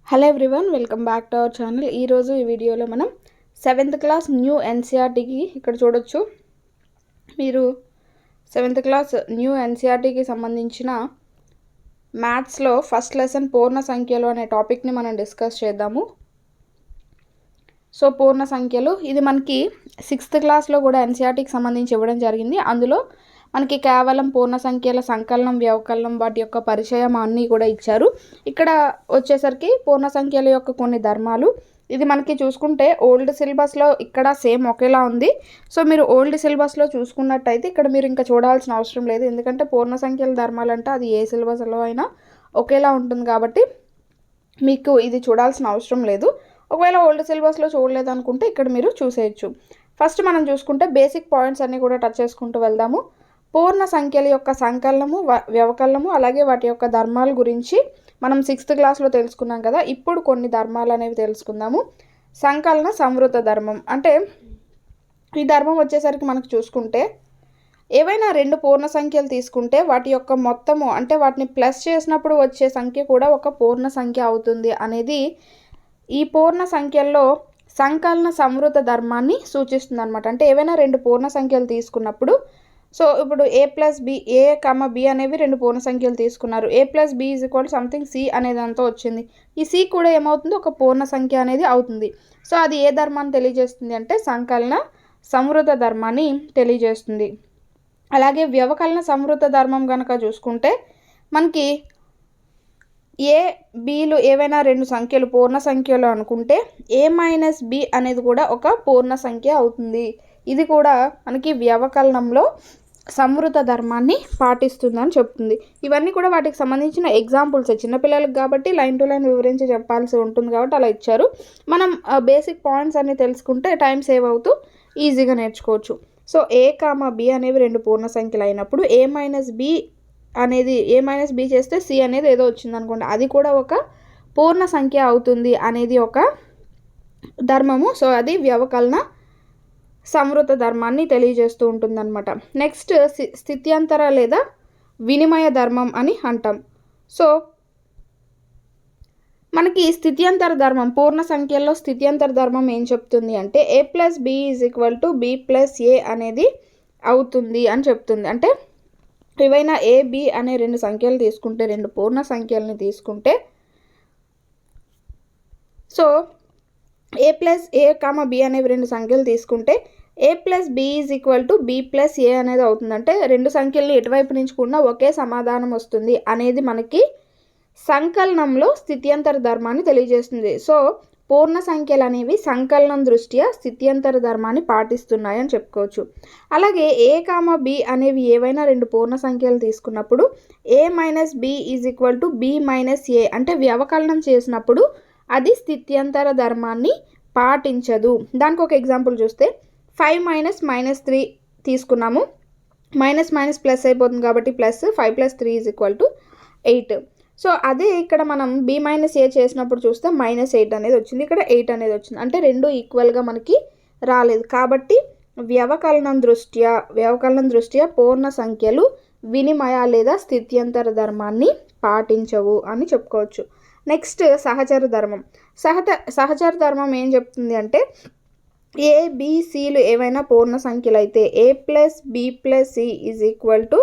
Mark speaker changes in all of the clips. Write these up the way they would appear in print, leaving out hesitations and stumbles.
Speaker 1: Hello everyone, welcome back to our channel. ఈరోజు ఈ వీడియోలో మనం 7th క్లాస్ న్యూ ఎన్సీఆర్టీకి ఇక్కడ చూడొచ్చు. మీరు 7th క్లాస్ న్యూ ఎన్సీఆర్టీకి సంబంధించిన మ్యాథ్స్లో ఫస్ట్ లెసన్ పూర్ణ సంఖ్యలు అనే టాపిక్ని మనం డిస్కస్ చేద్దాము. సో పూర్ణ సంఖ్యలు ఇది మనకి 6th క్లాస్లో కూడా ఎన్సీఆర్టీకి సంబంధించి ఇవ్వడం జరిగింది. అందులో మనకి కేవలం పూర్ణ సంఖ్యల సంకలనం, వ్యవకలనం, వాటి యొక్క పరిచయం అన్నీ కూడా ఇచ్చారు. ఇక్కడ వచ్చేసరికి పూర్ణ సంఖ్యల యొక్క కొన్ని ధర్మాలు. ఇది మనకి చూసుకుంటే ఓల్డ్ సిలబస్లో ఇక్కడ సేమ్ ఒకేలా ఉంది. సో మీరు ఓల్డ్ సిలబస్లో చూసుకున్నట్టయితే ఇక్కడ మీరు ఇంకా చూడాల్సిన అవసరం లేదు, ఎందుకంటే పూర్ణ సంఖ్యల ధర్మాలు అంటే అది ఏ సిలబస్లో అయినా ఒకేలా ఉంటుంది కాబట్టి మీకు ఇది చూడాల్సిన అవసరం లేదు. ఒకవేళ ఓల్డ్ సిలబస్లో చూడలేదు అనుకుంటే ఇక్కడ మీరు చూసేయచ్చు. ఫస్ట్ మనం చూసుకుంటే బేసిక్ పాయింట్స్ అన్నీ కూడా టచ్ చేసుకుంటూ వెళ్దాము. పూర్ణ సంఖ్యల యొక్క సంకలనము, వ్యవకలనము, అలాగే వాటి యొక్క ధర్మాల గురించి మనం 6th క్లాస్లో తెలుసుకున్నాం కదా. ఇప్పుడు కొన్ని ధర్మాలు అనేవి తెలుసుకుందాము. సంకలన సంవృత ధర్మం అంటే ఈ ధర్మం వచ్చేసరికి మనకు చూసుకుంటే ఏవైనా రెండు పూర్ణ సంఖ్యలు తీసుకుంటే వాటి యొక్క మొత్తము అంటే వాటిని ప్లస్ చేసినప్పుడు వచ్చే సంఖ్య కూడా ఒక పూర్ణ సంఖ్య అవుతుంది అనేది ఈ పూర్ణ సంఖ్యల్లో సంకలన సంవృత ధర్మాన్ని సూచిస్తుంది అనమాట. అంటే ఏవైనా రెండు పూర్ణ సంఖ్యలు తీసుకున్నప్పుడు, సో ఇప్పుడు A plus B, A comma B అనేవి రెండు పూర్ణ సంఖ్యలు తీసుకున్నారు. A plus B is equal something C అనేది అంతా వచ్చింది. ఈ సి కూడా ఏమవుతుంది, ఒక పూర్ణ సంఖ్య అనేది అవుతుంది. సో అది ఏ ధర్మాన్ని తెలియజేస్తుంది అంటే సంకలన సంవృత ధర్మాన్ని తెలియజేస్తుంది. అలాగే వ్యవకలన సంవృత ధర్మం కనుక చూసుకుంటే మనకి ఏ బిలు ఏవైనా రెండు సంఖ్యలు పూర్ణ సంఖ్యలు అనుకుంటే ఏ మైనస్ బి అనేది కూడా ఒక పూర్ణ సంఖ్య అవుతుంది. ఇది కూడా మనకి వ్యవకలనంలో సంవృత ధర్మాన్ని పాటిస్తుందని చెప్తుంది. ఇవన్నీ కూడా వాటికి సంబంధించిన ఎగ్జాంపుల్స్ చిన్నపిల్లలకు కాబట్టి లైన్ టు లైన్ వివరించి చెప్పాల్సి ఉంటుంది కాబట్టి అలా ఇచ్చారు. మనం బేసిక్ పాయింట్స్ అన్నీ తెలుసుకుంటే టైం సేవ్ అవుతూ ఈజీగా నేర్చుకోవచ్చు. సో ఏ కామ బి అనేవి రెండు పూర్ణ సంఖ్యలు అయినప్పుడు ఏ మైనస్ బి చేస్తే సి అనేది ఏదో వచ్చింది అనుకోండి, అది కూడా ఒక పూర్ణ సంఖ్య అవుతుంది అనేది ఒక ధర్మము. సో అది వ్యవకలన సంవృత ధర్మాన్ని తెలియజేస్తూ ఉంటుందన్నమాట. నెక్స్ట్ స్థిత్యంతర లేదా వినిమయ ధర్మం అని అంటాం. సో మనకి స్థిత్యంతర ధర్మం పూర్ణ సంఖ్యల్లో స్థిత్యంతర ధర్మం ఏం చెప్తుంది అంటే A plus B is equal to B plus A అనేది అవుతుంది అని చెప్తుంది. అంటే ఏవైనా ఏ బి అనే రెండు సంఖ్యలు తీసుకుంటే, రెండు పూర్ణ సంఖ్యలని తీసుకుంటే, so A plus A comma B అనేవి రెండు సంఖ్యలు తీసుకుంటే A plus B is equal to B plus A అనేది అవుతుంది. అంటే రెండు సంఖ్యల్ని ఎటువైపు నుంచి కూడా ఒకే సమాధానం వస్తుంది అనేది మనకి సంకలనంలో స్థిత్యంతర ధర్మాన్ని తెలియజేస్తుంది. సో పూర్ణ సంఖ్యలు అనేవి సంకలనం దృష్ట్యా స్థిత్యంతర ధర్మాన్ని పాటిస్తున్నాయని చెప్పుకోవచ్చు. అలాగే ఏ కామ బి అనేవి ఏవైనా రెండు పూర్ణ సంఖ్యలు తీసుకున్నప్పుడు A minus B is equal to B minus A అంటే వ్యవకలనం చేసినప్పుడు అది స్థిత్యంతర ధర్మాన్ని పాటించదు. దానికి ఒక ఎగ్జాంపుల్ చూస్తే 5 మైనస్ మైనస్ 3 తీసుకున్నాము. మైనస్ మైనస్ ప్లస్ అయిపోతుంది కాబట్టి plus 5 plus 3 is equal to 8. So అదే ఇక్కడ మనం బి మైనస్ ఏ చేసినప్పుడు చూస్తే -8 అనేది వచ్చింది, ఇక్కడ 8 అనేది వచ్చింది. అంటే రెండు ఈక్వల్గా మనకి రాలేదు. కాబట్టి వ్యవకలనం దృష్ట్యా పూర్ణ సంఖ్యలు వినిమయ లేదా స్థిత్యంతర ధర్మాన్ని పాటించవు అని చెప్పుకోవచ్చు. నెక్స్ట్ సహచర ధర్మం. సహచర ధర్మం ఏం చెప్తుంది అంటే ఏ బి సిలు ఏవైనా పూర్ణ సంఖ్యలు అయితే A plus B plus C is equal to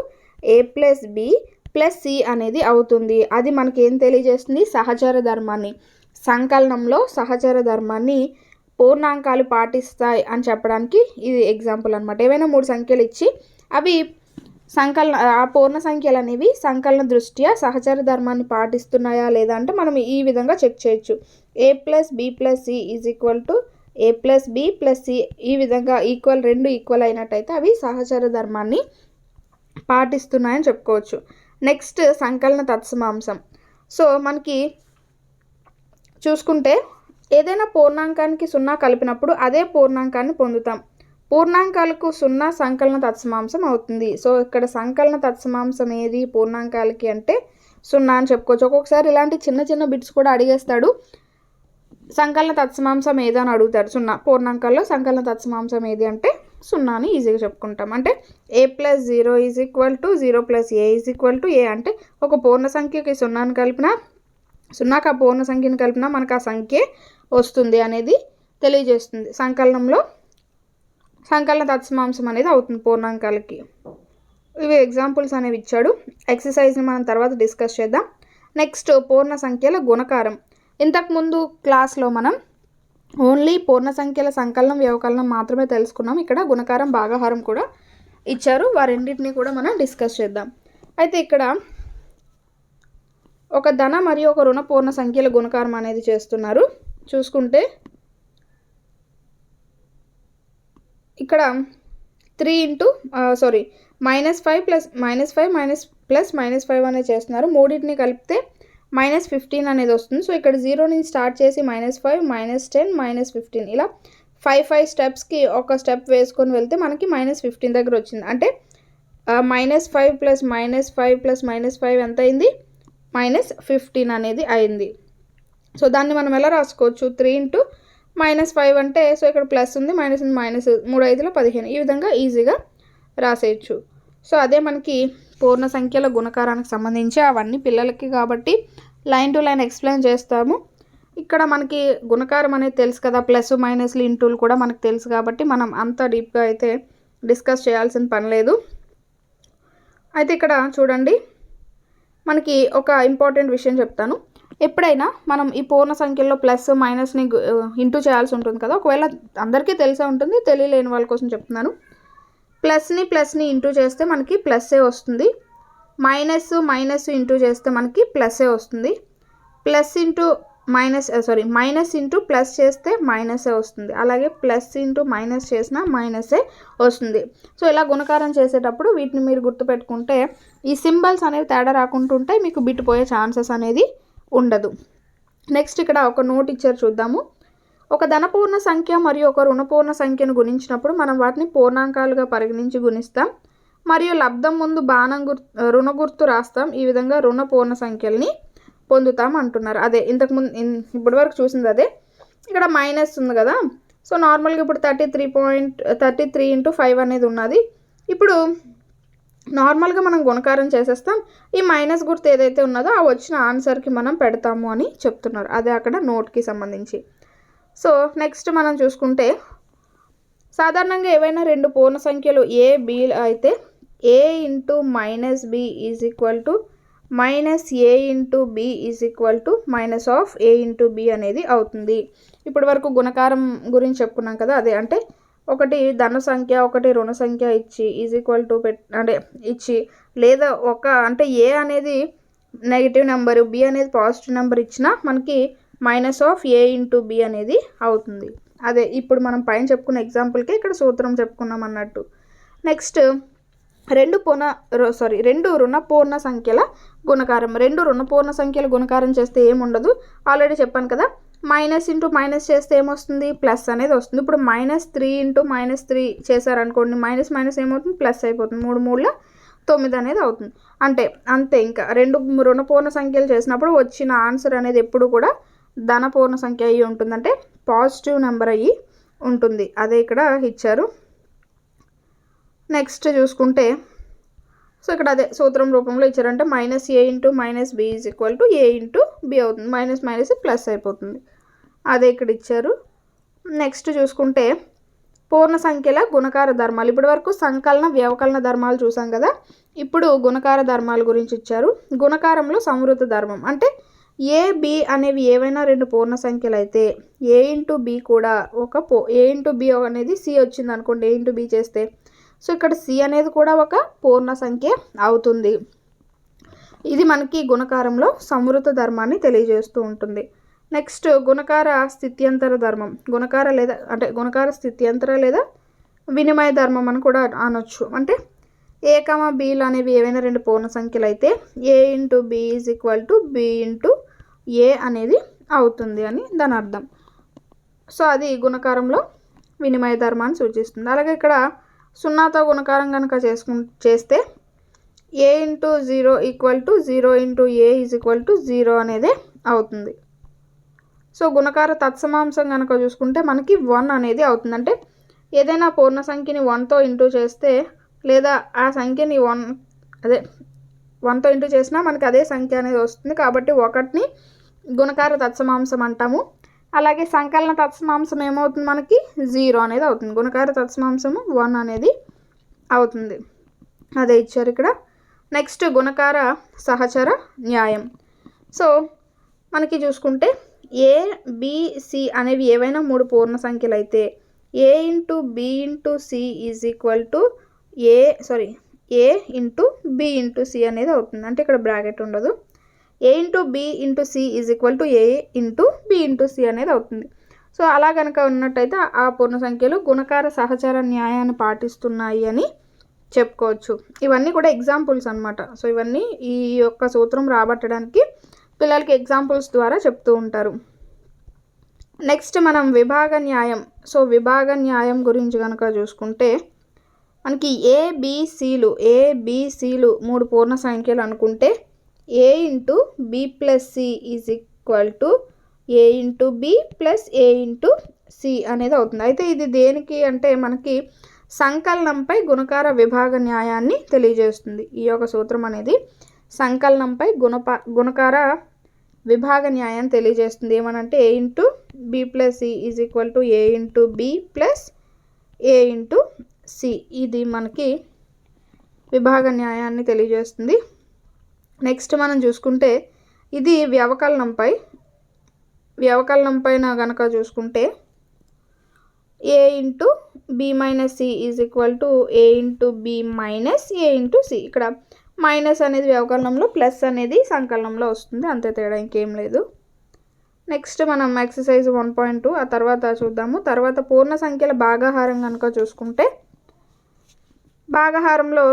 Speaker 1: A plus B plus C అనేది అవుతుంది. అది మనకి ఏం తెలియజేస్తుంది, సహచర ధర్మాన్ని. సంకలనంలో సహచర ధర్మాన్ని పూర్ణాంకాలు పాటిస్తాయి అని చెప్పడానికి ఇది ఎగ్జాంపుల్ అనమాట. ఏవైనా మూడు సంఖ్యలు ఇచ్చి అవి ఆ పూర్ణ సంఖ్యలు అనేవి సంకలన దృష్ట్యా సహచర ధర్మాన్ని పాటిస్తున్నాయా లేదా అంటే మనం ఈ విధంగా చెక్ చేయొచ్చు. A plus B plus C is equal to A plus B plus C, ఈ విధంగా రెండు ఈక్వల్ అయినట్టయితే అవి సహచర ధర్మాన్ని పాటిస్తున్నాయని చెప్పుకోవచ్చు. నెక్స్ట్ సంకలన తత్సమాంసం. సో మనకి చూసుకుంటే ఏదైనా పూర్ణాంకానికి 0 కలిపినప్పుడు అదే పూర్ణాంకాన్ని పొందుతాం. పూర్ణాంకాలకు 0 సంకలన తత్సమాంసం అవుతుంది. సో ఇక్కడ సంకలన తత్సమాంసం ఏది పూర్ణాంకాలకి అంటే 0 అని చెప్పుకోవచ్చు. ఒక్కొక్కసారి ఇలాంటి చిన్న చిన్న బిట్స్ కూడా అడిగేస్తాడు. సంకలన తత్సమాంసం ఏది అని అడుగుతాడు. 0 పూర్ణాంకాల్లో సంకలన తత్సమాంసం ఏది అంటే 0 అని ఈజీగా చెప్పుకుంటాం. అంటే A plus 0 is equal to 0 plus A is equal to A అంటే ఒక పూర్ణ సంఖ్యకి 0ని కలిపినా సున్నాకు ఆ పూర్ణ సంఖ్యను కలిపినా మనకు ఆ సంఖ్య వస్తుంది అనేది తెలియజేస్తుంది. సంకలన తత్సమాంశం అనేది అవుతుంది పూర్ణాంకాలకి. ఇవి ఎగ్జాంపుల్స్ అనేవి ఇచ్చాడు. ఎక్సర్సైజ్ని మనం తర్వాత డిస్కస్ చేద్దాం. నెక్స్ట్ పూర్ణ సంఖ్యల గుణకారం. ఇంతకుముందు క్లాస్లో మనం ఓన్లీ పూర్ణ సంఖ్యల సంకలనం వ్యవకలనం మాత్రమే తెలుసుకున్నాం. ఇక్కడ గుణకారం భాగాహారం కూడా ఇచ్చారు. వారెండింటిని కూడా మనం డిస్కస్ చేద్దాం. అయితే ఇక్కడ ఒక ధన మరియు ఒక రుణ పూర్ణ సంఖ్యల గుణకారం అనేది చేస్తున్నారు. చూసుకుంటే ఇక్కడ -5 ప్లస్ -5 అనేది చేస్తున్నారు. మూడింటిని కలిపితే -15 అనేది వస్తుంది. సో ఇక్కడ 0 నుంచి స్టార్ట్ చేసి -5 -10 -15 ఇలా 5 స్టెప్స్కి ఒక స్టెప్ వేసుకొని వెళ్తే మనకి -15 దగ్గర వచ్చింది. అంటే -5 ప్లస్ -5 ప్లస్ -5 ఎంత అయింది? -15 అనేది అయింది. సో దాన్ని మనం ఎలా రాసుకోవచ్చు? 3 × -5 అంటే సో ఇక్కడ ప్లస్ ఉంది, మైనస్ ఉంది, -3 × 5 = 15. ఈ విధంగా ఈజీగా రాసేయచ్చు. సో అదే మనకి పూర్ణ సంఖ్యల గుణకారానికి సంబంధించి అవన్నీ పిల్లలకి కాబట్టి లైన్ టు లైన్ ఎక్స్ప్లెయిన్ చేస్తాము. ఇక్కడ మనకి గుణకారం అనేది తెలుసు కదా, ప్లస్ మైనస్లు ఇంటూలు కూడా మనకు తెలుసు కాబట్టి మనం అంత డీప్గా అయితే డిస్కస్ చేయాల్సిన పని లేదు. అయితే ఇక్కడ చూడండి, మనకి ఒక ఇంపార్టెంట్ విషయం చెప్తాను. ఎప్పుడైనా మనం ఈ పూర్ణ సంఖ్యల్లో ప్లస్ మైనస్ని ఇంటూ చేయాల్సి ఉంటుంది కదా. ఒకవేళ అందరికీ తెలిసే ఉంటుంది, తెలియలేని వాళ్ళ కోసం చెప్తున్నాను. ప్లస్ని ఇంటూ చేస్తే మనకి ప్లస్సే వస్తుంది. మైనస్ ఇంటూ చేస్తే మనకి ప్లస్సే వస్తుంది. మైనస్ ఇంటూ ప్లస్ చేస్తే మైనసే వస్తుంది. అలాగే ప్లస్ ఇంటూ మైనస్ చేసినా మైనసే వస్తుంది. సో ఇలా గుణకారం చేసేటప్పుడు వీటిని మీరు గుర్తుపెట్టుకుంటే ఈ సింబల్స్ అనేవి తేడా రాకుండా ఉంటాయి, మీకు బిట్టుపోయే ఛాన్సెస్ అనేది ఉండదు. నెక్స్ట్ ఇక్కడ ఒక నోట్ ఇచ్చారు, చూద్దాము. ఒక ధనపూర్ణ సంఖ్య మరియు ఒక రుణపూర్ణ సంఖ్యను గుణించినప్పుడు మనం వాటిని పూర్ణాంకాలుగా పరిగణించి గుణిస్తాం మరియు లబ్ధం ముందు బాణం రుణ గుర్తు రాస్తాం. ఈ విధంగా రుణ పూర్ణ సంఖ్యల్ని పొందుతాం అంటున్నారు. అదే ఇంతకుముందు ఇప్పటి వరకు చూసింది అదే. ఇక్కడ మైనస్ ఉంది కదా. సో నార్మల్గా ఇప్పుడు 33 × 5 అనేది ఉన్నది. ఇప్పుడు నార్మల్గా మనం గుణకారం చేసేస్తాం. ఈ మైనస్ గుర్తు ఏదైతే ఉన్నదో ఆ వచ్చిన ఆన్సర్కి మనం పెడతాము అని చెప్తున్నారు. అదే అక్కడ నోట్కి సంబంధించి. సో నెక్స్ట్ మనం చూసుకుంటే సాధారణంగా ఏవైనా రెండు పూర్ణ సంఖ్యలు a b అయితే a × -b is equal to -a × b is equal to -a × b అనేది అవుతుంది. ఇప్పటి వరకు గుణకారం గురించి చెప్పుకున్నాం కదా. అదే అంటే ఒకటి ధన సంఖ్య ఒకటి రుణ సంఖ్య ఇచ్చి ఈజ్ ఈక్వల్ టు ఇచ్చి, లేదా అంటే a అనేది నెగిటివ్ నెంబర్, b అనేది పాజిటివ్ నెంబర్ ఇచ్చినా మనకి -a × b అనేది అవుతుంది. అదే ఇప్పుడు మనం పైన చెప్పుకున్న ఎగ్జాంపుల్కి ఇక్కడ సూత్రం చెప్పుకున్నాం అన్నట్టు. నెక్స్ట్ రెండు రుణ పూర్ణ సంఖ్యల గుణకారం. రెండు రుణ పూర్ణ సంఖ్యల గుణకారం చేస్తే ఏముండదు, ఆల్రెడీ చెప్పాను కదా. మైనస్ ఇంటూ మైనస్ చేస్తే ఏమొస్తుంది? ప్లస్ అనేది వస్తుంది. ఇప్పుడు -3 × -3 చేశారనుకోండి, మైనస్ ఏమవుతుంది? ప్లస్ అయిపోతుంది. 3 × 3 = 9 అనేది అవుతుంది. అంతే. ఇంకా రెండు రుణపూర్ణ సంఖ్యలు చేసినప్పుడు వచ్చిన ఆన్సర్ అనేది ఎప్పుడు కూడా ధన పూర్ణ సంఖ్య అయ్యి ఉంటుంది, అంటే పాజిటివ్ నెంబర్ అయ్యి ఉంటుంది. అదే ఇక్కడ ఇచ్చారు. నెక్స్ట్ చూసుకుంటే సో ఇక్కడ అదే సూత్రం రూపంలో ఇచ్చారంటే -a × -b is equal to a × b అవుతుంది. మైనస్ ప్లస్ అయిపోతుంది. అదే ఇక్కడ ఇచ్చారు. నెక్స్ట్ చూసుకుంటే పూర్ణ సంఖ్యల గుణకార ధర్మాలు. ఇప్పటి వరకు సంకలన వ్యవకలన ధర్మాలు చూసాం కదా. ఇప్పుడు గుణకార ధర్మాల గురించి ఇచ్చారు. గుణకారంలో సంవృత ధర్మం అంటే a b అనేవి ఏవైనా రెండు పూర్ణ సంఖ్యలు అయితే a × b కూడా a × b అనేది c వచ్చింది అనుకోండి, a × b చేస్తే సో ఇక్కడ c అనేది కూడా ఒక పూర్ణ సంఖ్య అవుతుంది. ఇది మనకి గుణకారంలో సంవృత ధర్మాన్ని తెలియజేస్తూ ఉంటుంది. నెక్స్ట్ గుణకార స్థిత్యంతర ధర్మం. గుణకార స్థిత్యంతర లేదా వినిమయ ధర్మం అని కూడా అనొచ్చు. అంటే a, bలు అనేవి ఏవైనా రెండు పూర్ణ సంఖ్యలు అయితే a × b is equal to b × a అనేది అవుతుంది అని దాని అర్థం. సో అది గుణకారంలో వినిమయ ధర్మాన్ని సూచిస్తుంది. అలాగే ఇక్కడ సున్నాతో గుణకారం కనుక చేస్తే a × 0 = 0 × a is equal to 0 అనేదే అవుతుంది. సో గుణకార తత్సమాంశం కనుక చూసుకుంటే మనకి 1 అనేది అవుతుంది. అంటే ఏదైనా పూర్ణ సంఖ్యని 1తో ఇంటూ చేస్తే లేదా ఆ సంఖ్యని 1తో ఇంటూ చేసినా మనకి అదే సంఖ్య అనేది వస్తుంది. కాబట్టి 1ని గుణకార తత్సమాంసం అంటాము. అలాగే సంకలన తత్సమాంసం ఏమవుతుంది, మనకి 0 అనేది అవుతుంది. గుణకార తత్సమాంసము 1 అనేది అవుతుంది. అదే ఇచ్చారు ఇక్కడ. నెక్స్ట్ గుణకార సహచర న్యాయం. సో మనకి చూసుకుంటే ఏ బి సి అనేవి ఏవైనా 3 పూర్ణ సంఖ్యలు అయితే A into B into C is equal to A into B into C అనేది అవుతుంది. అంటే ఇక్కడ బ్రాకెట్ ఉండదు. A into B into C is equal to A into B into C అనేది అవుతుంది. సో అలా కనుక ఉన్నట్టయితే ఆ పూర్ణ సంఖ్యలు గుణకార సహచర న్యాయాన్ని పాటిస్తున్నాయి అని చెప్పుకోవచ్చు. ఇవన్నీ కూడా ఎగ్జాంపుల్స్ అనమాట. సో ఇవన్నీ ఈ యొక్క సూత్రం రాబట్టడానికి పిల్లలకి ఎగ్జాంపుల్స్ ద్వారా చెప్తూ ఉంటారు. నెక్స్ట్ మనం విభాగ న్యాయం. సో విభాగ న్యాయం గురించి కనుక చూసుకుంటే మనకి ఏబిసిలు 3 పూర్ణ సంఖ్యలు అనుకుంటే A into B plus C is equal to A into B plus A into C అనేది అవుతుంది. అయితే ఇది దేనికి అంటే మనకి సంకలనంపై గుణకార విభాగ న్యాయాన్ని తెలియజేస్తుంది. ఈ యొక్క సూత్రం అనేది సంకలనంపై గుణకార విభాగ న్యాయాన్ని తెలియజేస్తుంది. ఏమనంటే A into B plus C is equal to A into B plus A into C. ఇది మనకి విభాగ న్యాయాన్ని తెలియజేస్తుంది. నెక్స్ట్ మనం చూసుకుంటే ఇది వ్యవకలనంపైన కనుక చూసుకుంటే A into B minus C is equal to A into B minus A into C. ఇక్కడ మైనస్ అనేది వ్యవకలనంలో, ప్లస్ అనేది సంకలనంలో వస్తుంది. అంతే తేడా, ఇంకేం లేదు. నెక్స్ట్ మనం ఎక్సర్సైజ్ 1.2 ఆ తర్వాత చూద్దాము. తర్వాత పూర్ణ సంఖ్యల భాగాహారం కనుక చూసుకుంటే భాగాహారంలో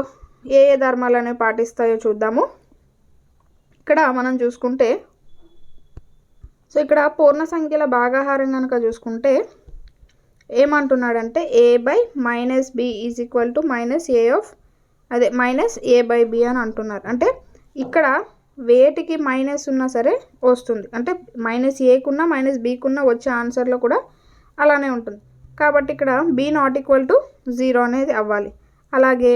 Speaker 1: ఏ ఏ ధర్మాలు అనేవి పాటిస్తాయో చూద్దాము. ఇక్కడ మనం చూసుకుంటే సో ఇక్కడ పూర్ణ సంఖ్యల భాగాహారం కనుక చూసుకుంటే ఏమంటున్నాడంటే A by minus B is equal to minus A by B అని అంటున్నారు. అంటే ఇక్కడ వేటికి మైనస్ ఉన్నా సరే వస్తుంది. అంటే మైనస్ ఏకున్నా మైనస్ బీకున్నా వచ్చే ఆన్సర్లో కూడా అలానే ఉంటుంది. కాబట్టి ఇక్కడ బి నాట్ ఈక్వల్ టు 0 అనేది అవ్వాలి. అలాగే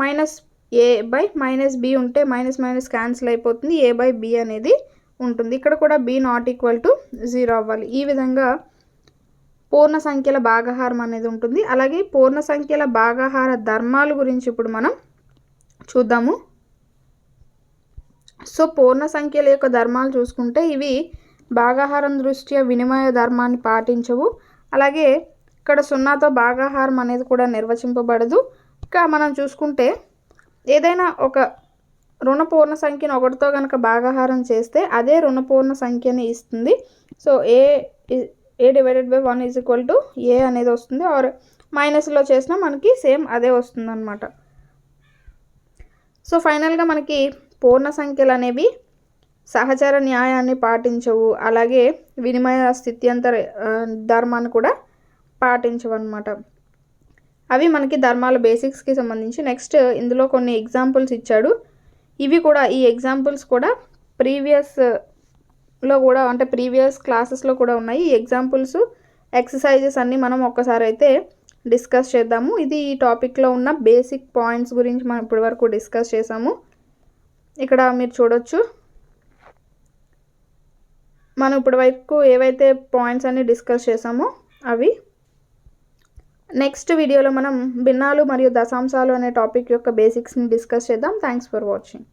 Speaker 1: minus A by minus B ఉంటే మైనస్ మైనస్ క్యాన్సిల్ అయిపోతుంది, ఏ బై బి అనేది ఉంటుంది. ఇక్కడ కూడా బి నాట్ ఈక్వల్ టు 0 అవ్వాలి. ఈ విధంగా పూర్ణ సంఖ్యల భాగాహారం అనేది ఉంటుంది. అలాగే పూర్ణ సంఖ్యల భాగాహార ధర్మాల గురించి ఇప్పుడు మనం చూద్దాము. సో పూర్ణ సంఖ్యల యొక్క ధర్మాలు చూసుకుంటే ఇవి భాగాహారం దృష్ట్యా వినిమయ ధర్మాన్ని పాటించవు. అలాగే ఇక్కడ 0తో భాగాహారం అనేది కూడా నిర్వచింపబడదు. ఇంకా మనం చూసుకుంటే ఏదైనా ఒక రుణ పూర్ణ సంఖ్యను 1తో కనుక భాగాహారం చేస్తే అదే రుణ పూర్ణ సంఖ్యని ఇస్తుంది. So A divided by 1 is equal to A అనేది వస్తుంది. ఆర్ మైనస్లో చేసినా మనకి సేమ్ అదే వస్తుంది అనమాట. సో ఫైనల్గా మనకి పూర్ణ సంఖ్యలు అనేవి సహచర న్యాయాన్ని పాటించవు. అలాగే వినిమయ స్థిత్యంతర ధర్మాన్ని కూడా పాటించవు అనమాట. అవి మనకి ధర్మాల బేసిక్స్కి సంబంధించి. నెక్స్ట్ ఇందులో కొన్ని ఎగ్జాంపుల్స్ ఇచ్చాడు. ఇవి కూడా ఈ ఎగ్జాంపుల్స్ కూడా ప్రీవియస్లో కూడా అంటే ప్రీవియస్ క్లాసెస్లో కూడా ఉన్నాయి. ఈ ఎగ్జాంపుల్స్ ఎక్సర్సైజెస్ అన్నీ మనం ఒక్కసారి అయితే డిస్కస్ చేద్దాము. ఇది ఈ టాపిక్లో ఉన్న బేసిక్ పాయింట్స్ గురించి మనం ఇప్పటి వరకు డిస్కస్ చేసాము. ఇక్కడ మీరు చూడొచ్చు, మనం ఇప్పటి వరకు ఏవైతే పాయింట్స్ అన్ని డిస్కస్ చేసామో అవి. నెక్స్ట్ వీడియోలో మనం భిన్నాలు మరియు దశాంశాలు అనే టాపిక్ యొక్క బేసిక్స్ని డిస్కస్ చేద్దాం. Thanks for watching.